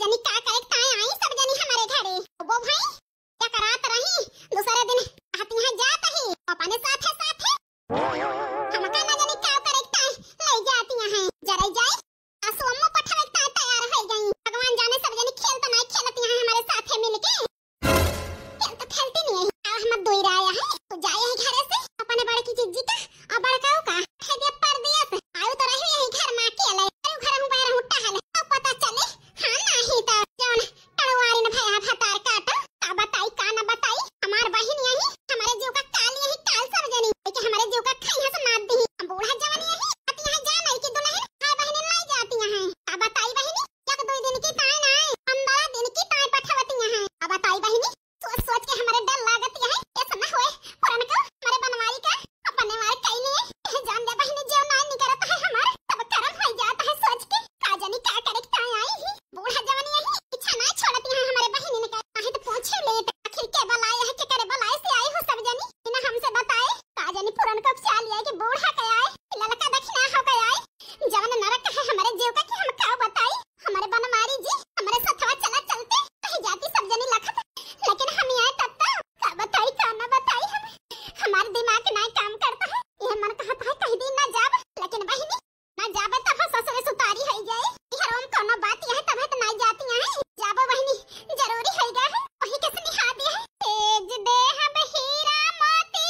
जनी का करे ताए आई सब जनी हमारे घरे। वो भाई क्या करात रही दूसरे दिन आती है जात ही अपने साथ है हम का ना जनी का करे ताए ले जाती है जरा जाए आसो अम्मा पठावे ताए तैयार हो गई। भगवान जाने सब जनी खेल तो नहीं खेलती हैं हमारे साथ मिलके खेल तो खेलती नहीं है। हम दोई आया है तो जाए है घरे से अपने बड़े की जिज्जी का और बड़काऊ का है दे पर दिया से आयो तो रही यही घर में अकेले घर में बाहर हुट्टा है तो पता चले हां नहीं तो जौन टड़वारी न भया भतार काटा का बताई का ना बताई हमार बहन यही हमारे जीव का काल यही काल सब जनी कि हमारे जीव का खैया से मार दी बूढ़ा जवान यही आती है जा नहीं कि दुल्हन हां बहन ले जाती हैं का बताई बहनी एक दो दिन की ताई ना 15 दिन की ताई पठावती हैं का बताई बहनी सोच सोच के हमारे डर लागत है ऐसा ना होए पुरान का हमारे बनवारी का अपने मार कई नहीं जान दे बहनी जो ना नहीं करता है हमारे तब करम हो जाता है सोच के का जानी का करे ताई आई ही बूढ़ा जवान यही इच्छा ना छोड़ती है हमारे बहनी ने कहा तो पूछे लेट आखिर के बलाए है के करे बलाए से आई हो सब जनी बिना हमसे बताए का जानी पुरान का ख्याल लिया कि बूढ़ा का आए ललका दक्षिणा हो का आए जवान नरक है हमारे जीव का कि हम का बताई हमारे बनमारी जी हमारे सथवा चला चलते कहीं जाती सब जनी लखत लेकिन हम आए तब तक का बताई का ना बताई हमारे दिमाग ना काम करता है यह मन कहता है कहीं दिन ना जाब लेकिन बहनी ना जाबे तब ससुर सुतारी हो जाए हर ओम कोनो बात यह तब तो नहीं जाती है जाबो बहनी जरूरी है गा वही कैसे निहा दिया है तेज देह बहीरा मोती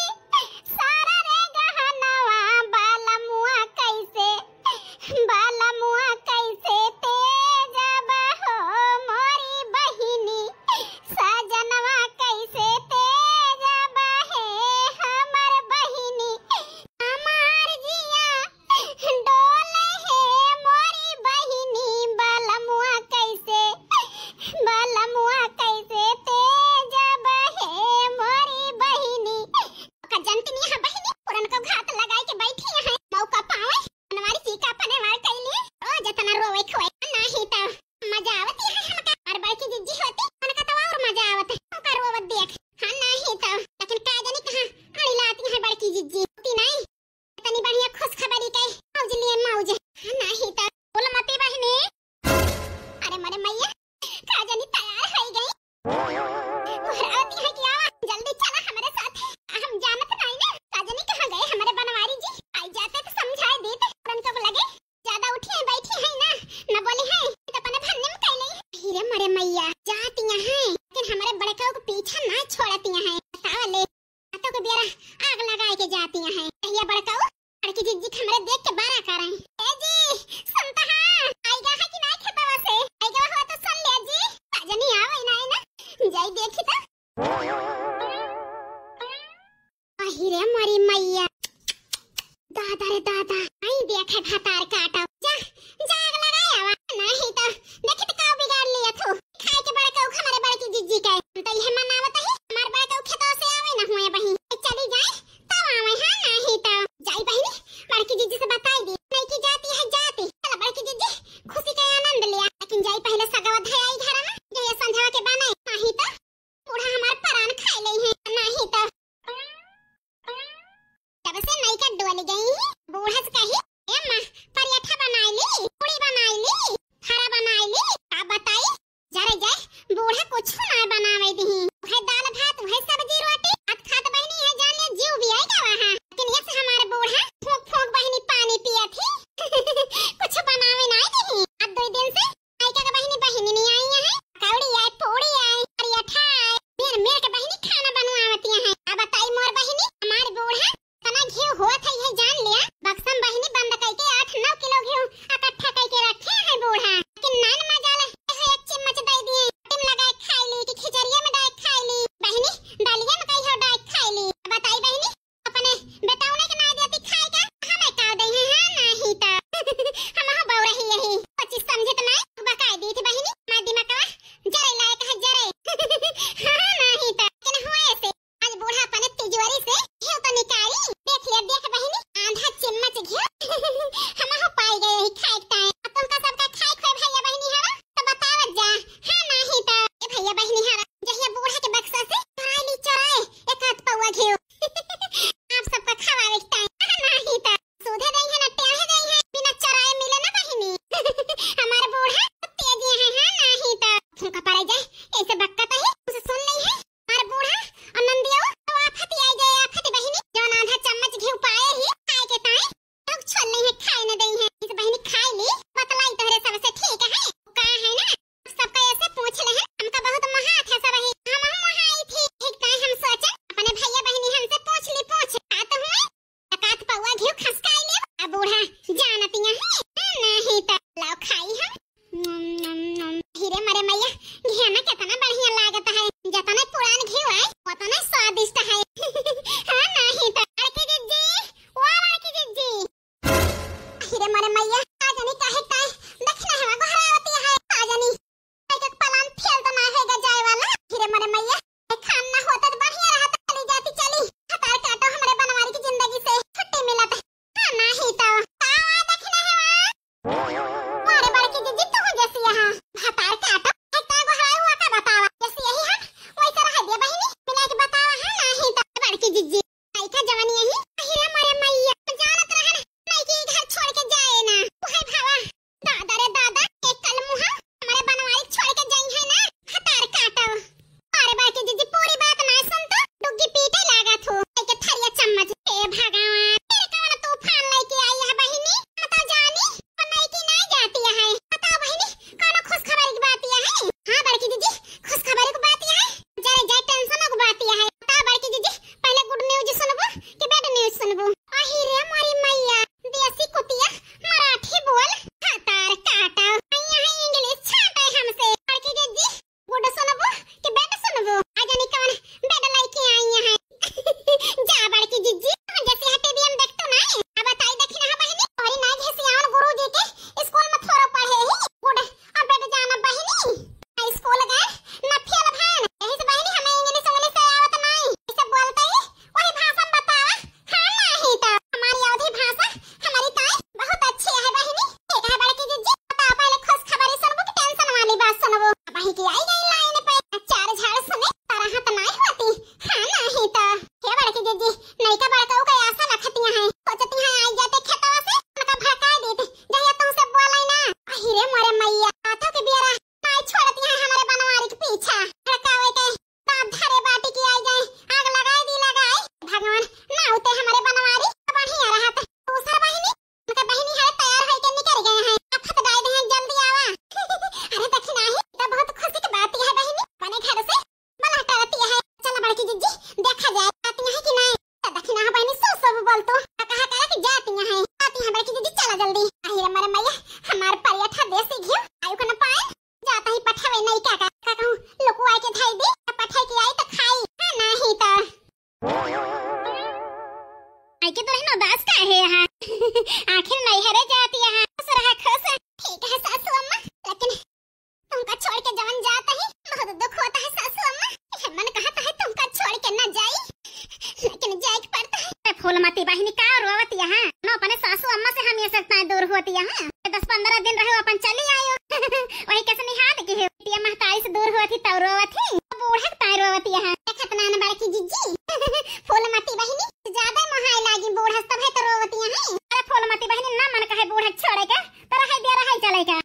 सारा रे गहनवा बाला मुआ कैसे तेज बहो मोरी बहिनी सजनवा कैसे तेज बहे हमर बहिनी हमार जिया डोले है मोरी बहिनी बाला मुआ कैसे तेज बहे मोरी बहिनी का जनती नहीं है बहिनी पुरन को घात लगाए के बैठी है मौका पावे बनवारी सीका पने वार कैली ओ जतना रोवे खोए नहीं तो मजा आवती है हमका और बड़की जिज्जी होती उनका तो और मजा आवत है का रोवत देख हां नहीं तो लेकिन का जानी कहां अड़ी लाती है बड़की जिज्जी होती नहीं तनी बढ़िया खुश खबरी के मौज लिए मौज हां नहीं तो बोल मती बहनी अरे मरे मैया का जानी तैयार हो गई आती है कि आवा जल्दी चला हमारे साथ हम जानत नहीं ना का जानी कहां गए हमारे बनवारी जी आई जाते तो समझाए देते उनको लगे ज्यादा उठी है बैठी है ना बोली है तो अपने भन्ने में कह ली हीरे मरे मैया जाती हैं लेकिन हमारे बड़काओ को पीछा ना छोड़ती हैं ताले हाथों को बेरा आग लगाए के जाती हैं कहिया बड़काओ लड़की जिज्जी हमारे देख के बारा कर रहे हैं ए जी सुनता है आएगा है कि नहीं खतवा से आएगा हो तो सुन ले जी ताजनी आवे ना जाई देखी तो हीरे मरी मैया दादा रे दादा आई देखे भतार काटा जा जाग लगाया वा नहीं तो देखी तो का बिगाड़ लिया तू खाए के बड़े को हमारे बड़े की जिज्जी का तो यह मनावत है हमार बड़े को खेतों से आवे ना हुए बहन चली जाए तब आवे हां नहीं तो जाई बहनी बड़े की जिज्जी से बताई दी नहीं की जाती है जाती चल बड़े की जिज्जी खुशी का आनंद लिया लेकिन जाई पहले सगावत है आई घर में जो ये संध्या के बनाए नहीं तो बूढ़ा हमार परान खाए ले है नहीं तो तब से नहीं का डोल गई बूढ़ा से कही ए मां पराठा बनाई ली पूरी बनाई ली हरा बनाई ली का बताई जरे जाए बूढ़ा कुछ ना बनावे दी है दाल भात है सब्जी रोटी हाथ खात बहनी है जाने जीव भी आएगा वहां लेकिन ये से हमारे बूढ़ा फूंक फूंक बहनी पानी पिया थी कुछ बनावे ना दी अब 2 दिन से आई का बहनी नहीं आई मोरे मैया घी ना कितना बढ़िया लागत है, जितना पुरान घी है उतना स्वादिष्ट है। हां नहीं तो लड़की जीजी, ओ लड़की जीजी, अरे मोरे मैया आज नहीं काहे काहे देखना है घरावती है आज नहीं एक पलान फेल तो ना होगा जाए वाला। अरे मोरे मैया खाना होता तो बढ़िया रहता, चली जाती चली हतार काटो हमारे बनवारी की जिंदगी से छुट्टी मिलत। हां नहीं तो देखना है अरे बड़की जीजी तू जैसी यहाँ हतार काटो इतना घराया हुआ का बतावा जैसे यही है वैसा रह दिया बहिनी मिला के बतावा। हां नहीं तो बड़की जीजी आई का जवानी यही। अरे मोरे मैया जानत रह नहीं कि घर छोड़ के जाए ना ओहे भावा दादा रे दादा एक कल मुहा हमारे बनवारी छोड़ के जाई है ना हतार काटो। अरे बड़की जीजी पूरी बात ना सुन तो डुग्गी पीटे लागा थू के थरिया चम्मच हे भगवान तेरे कौन तूफान लेके आई है बहिनी बता जानी और नहीं कि नहीं जाती है बताओ बहिनी कौन खुश खबर की बात है। हां बड़की जीजी खुश खबर की बात है जरा जा टेंशन की बात है बताओ बड़की जीजी पहले गुड न्यूज सुनबो कि बैड न्यूज सुनबो। अरे मोरी मैया देसी कुतिया मराठी बोल हतार काटा यहाँ इंग्लिश छाटे हमसे। बड़की जीजी गुड सुनबो कि बैड सुनबो आज नहीं कौन बैड लेके आई है। जा बड़की जीजी जैसे हटे भी हम देखतो ना अब बताई देखना है बहिनी और ना घसियान गुरुजी के स्कूल में थोड़ा पढ़े ही गुड अब बैठ जाना बहिनी स्कूल गए ना फेल भान यही से बहिनी हमें इंग्लिश इंग्लिश आवत नहीं इसे बोलते ही वही भाषा में बतावा। हां नहीं तो हमारी अवधी भाषा हमारी ताई बहुत अच्छी है बहिनी। ठीक है बड़की जीजी बताओ पहले खुश खबर सुनबो कि टेंशन वाली बात सुनबो। बही की आई गई लाइन पे चार झाड़ सुने तरह तो नहीं होती। हां नहीं तो हे बड़की जीजी नहीं का बड़का का आशा रखती है सोचती है आई जाते खेतवा से उनका भड़का देते जया तुमसे बोले ना। अरे मोरे मैया हाथों के बियारा नहीं छोड़ती है हमारे बनवारी के पीछा भड़कावे के दांत धरे बाटी की आई जाए आग लगाए दी लगाए भगवान ना होते हमारे बनवारी बढ़िया रहत। दूसरा बहिनी उनका बहिनी है तैयार होके निकल गए हैं आफत डाल दे हैं जल्दी आवा। अरे देखना है तो बहुत खुशी की बात है बहिनी बने घर से मला हटाती है चल बड़की जीजी देखा जाए आती है कि नहीं देखना है बहिनी सब बोल तो कहा कहा कि जाती है आती है बड़की जीजी चला जल्दी। अरे मेरे मैया हमार परियठा देसी घी आयु को न पाए जाता ही पठावे नहीं का कहूं लोकुआ के धाई दे पठाई के आई तो खाई। हां नहीं तो आई के तो रहना दास का है यहां आखिर नहीं हरे जाती है खुश रहा खुश। ठीक है सासू अम्मा लेकिन तुमका छोड़ के जवन जाता है बहुत दुख होता है सासू अम्मा। मन कहता है तुमका छोड़ के न जाई लेकिन जाए के पड़ता है। फूलमती बहिनी का रोवती है न अपने सासू अम्मा से हम ये सकता है दूर होती है 10-15 दिन रहो अपन चली आयो वही कैसे निहात की है टिया महताई से दूर हुआ थी तब रोवती बूढ़ा ताई रोवती है खतना न बड़की जीजी फूलमती बहिनी ज्यादा महाई लागी बूढ़ा सब है तो रोवती है। अरे फूलमती बहिनी ना मन कहे बूढ़ा छोड़े का तो रह दे रह चलेगा।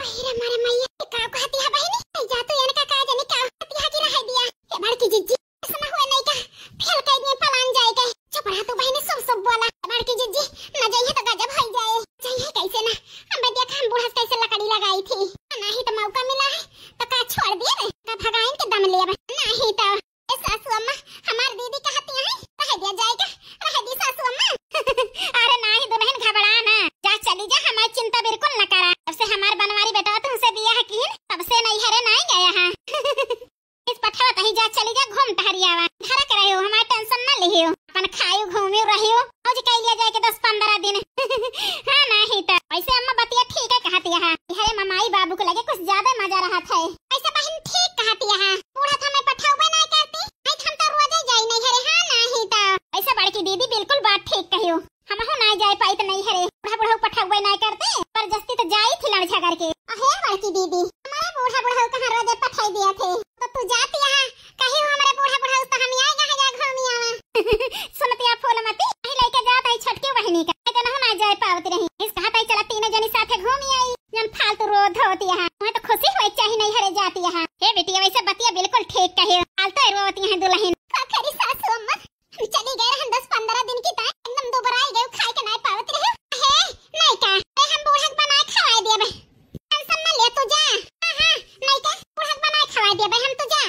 अरे मारे मैया का कहती है बहिनी जा तो इनका का जाने का कहती है कि रह दिया ए बड़की जीजी ऐसा हुआ नहीं का फेल कई दिन पलान जाएगा चुप रह तू बहिनी सब बोला। बड़की जीजी न जाइए तो गजब हो जाए जाइए कैसे ना हम देख हम बूढ़ा कैसे लकड़ी लगाई थी नहीं तो मौका मिला है तो का छोड़ दिए ना का भगाइन के दम ले नहीं तो ए सासू अम्मा हमार दीदी कहती है कह दिया जाएगा रह दी सासू अम्मा। अरे नहीं दुल्हन घबरा ना जा चली जा हमारी चिंता बिल्कुल न करा अब से हमार बनवारी बेटा तुमसे दिया है कि तब से नहीं हरे नहीं गया है इस पठावा कहीं जा चली जा घूम टहरियावा घर कर रहे हो हमारी टेंशन न लियो अपन खायो घूमियो रहियो आज कह लिया जाए के 10-15 दिन। हां नहीं तो वैसे अम्मा बतिया ठीक है कहती है हरे ममाई बाबू को लगे कुछ ज्यादा मजा रहा था ऐसे बहन ठीक कहती है बूढ़ा था मैं पठावा नहीं करती नहीं हम तो रोज जाई नहीं हरे। हां नहीं तो ऐसे बड़की दीदी बिल्कुल बात ठीक कहियो हम हो नहीं जाए पाई तो नहीं हरे बूढ़ा पठावा नहीं करते पर जस्ती तो जाई थी लड़ झगड़ के। अहे बड़की दीदी हमारे बूढ़ा कहां रोज पठाई दिया थे तो तू जाती है कहीं हमारे बूढ़ा तो हम आए जा घूमी आवा। सुनती आप फूलमती नहीं लेके जाता है छटके बहिनी का कहना ना जाए पावती रही इस कहता है चला तीनों जनी साथे घूमी आई जन फालतू रोध होती है मैं तो खुशी होई चाहिए नहीं हरे जाती है। ए बेटी वैसे बतिया बिल्कुल ठीक कहियो फालतू रोवती है दुल्हन का खरी सासू अम्मा चली गए हम 10-15 दिन की तक एकदम दोबारा गए खाए के नहीं पावती रहे हे नहीं का हम बूढ़ा बनाए खवाए दिया टेंशन न ले तू जा। हां नहीं का बूढ़ा बनाए खवाए दिया हम तू जा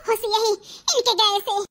खुशी यही इनके गए से।